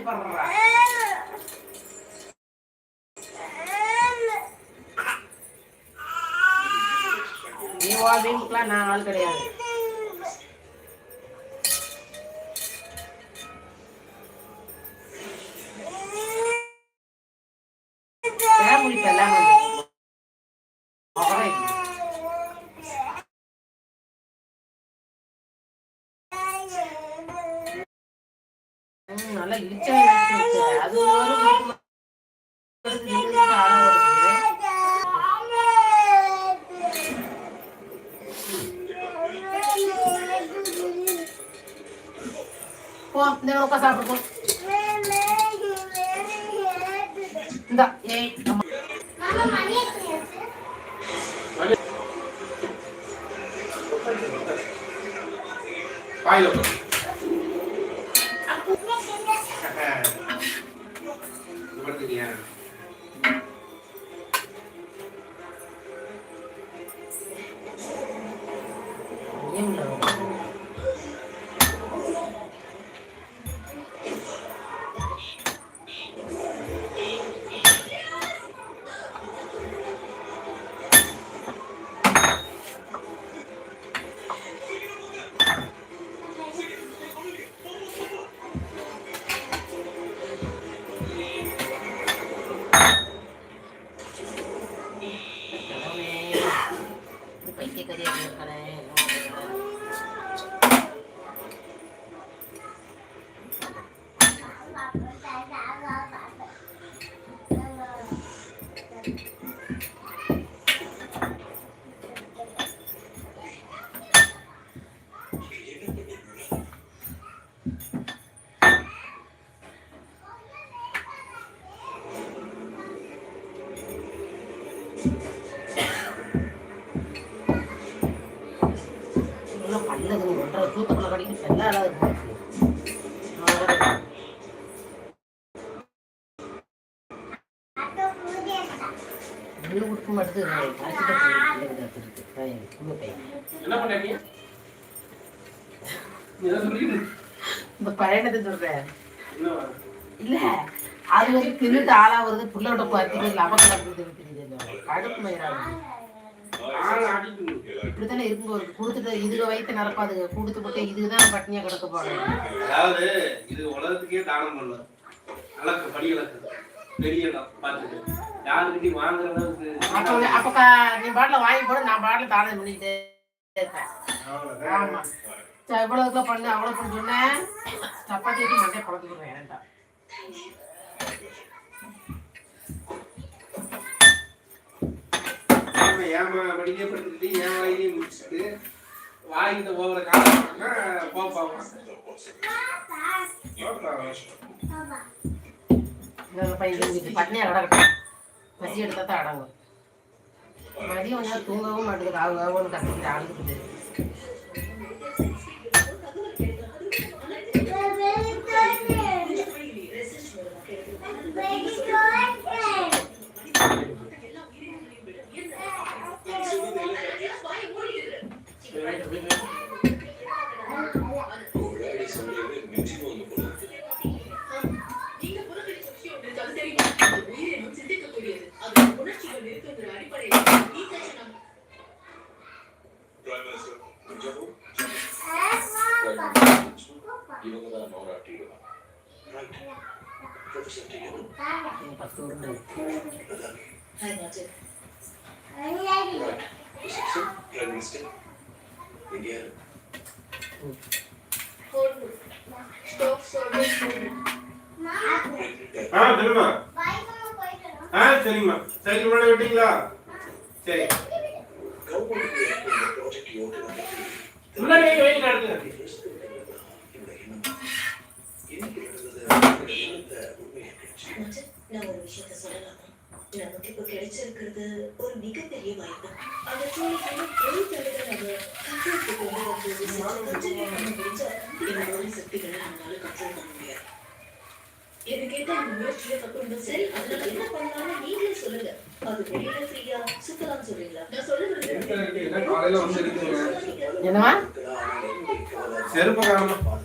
பண்றா வீட்டுக்குலாம் நான் ஆள் கிடையாது. நல்லா இழிச்சா அது இந்த உட்கா சாப்பிடுவோம். இந்த தூக்கத்துல கடிக்கு செல்லா இந்த பயணத்தை சொல்றேன் இல்ல அது வந்து தின்னுட்டு ஆளா வருது புள்ளோட பார்த்து லபக்கு கடுப்பு மயிராது இப்படித்தானே இருக்கும்போது கொடுத்துட்டு இதுக வயிற்று நிரப்பாதுங்க கொடுத்து போட்டு இதுதான் பட்னியா கிடக்க போறேன். அதாவது இது உலகத்துக்கே தானம் பண்ணல அளக்கு படி அளக்கு பெரிய பார்த்துட்டு யாருக்கிட்டி வாங்குற அளவுக்கு அப்ப நீ பாட்டில வாங்கி போட நான் பாட்டில தானம் பண்ணிக்கிட்டே இருக்கேன். ஆமா இவ்வளவுக்குள்ள பண்ணு அவ்வளவு பண்ணு சொன்னேன் சப்பாத்தி வச்சு மண்டே பழத்துக்குறேன் ஏன்டா ஏமா படிக்கப்படுத்திட்டு என் வாயிலையும் முடிச்சுட்டு வாங்கிட்ட போகிற காலம்னா போப்பாங்க பட்னியா கிடக்கட்டும் பசி எடுத்தா தான் அடங்கும். மதியம் கொஞ்சம் தூங்கவும் மாட்டேங்குது ஆகுன்னு கட்டிக்கிட்டு ஆளுக்குது. சரிம்மா சைக்கிள் முன்னாடி விட்டீங்களா? சரி முன்னாடி வெயிட் நடக்குது. நான் ஒரு விஷயத்த சொல்லலாமா? நமக்கு இப்ப கிடைச்சிருக்கிறது ஒரு மிகப்பெரிய வாய்ப்பு. அந்த சூழ்நிலை ஒரு தடவை நம்ம கண்ட்ரோலுக்கு கொண்டு வந்து என்னோட சக்திகளை நம்மளால கண்ட்ரோல் பண்ண முடியாது. எது கேட்டா இந்த முயற்சியில தப்பு சரி, அதனால என்ன பண்ணலாம்னு நீங்களே சொல்லுங்க. அது வெளியில ஃப்ரீயா சுத்தலாம் சொல்றீங்களா? நான் சொல்லுறது செருப்பு காரணம்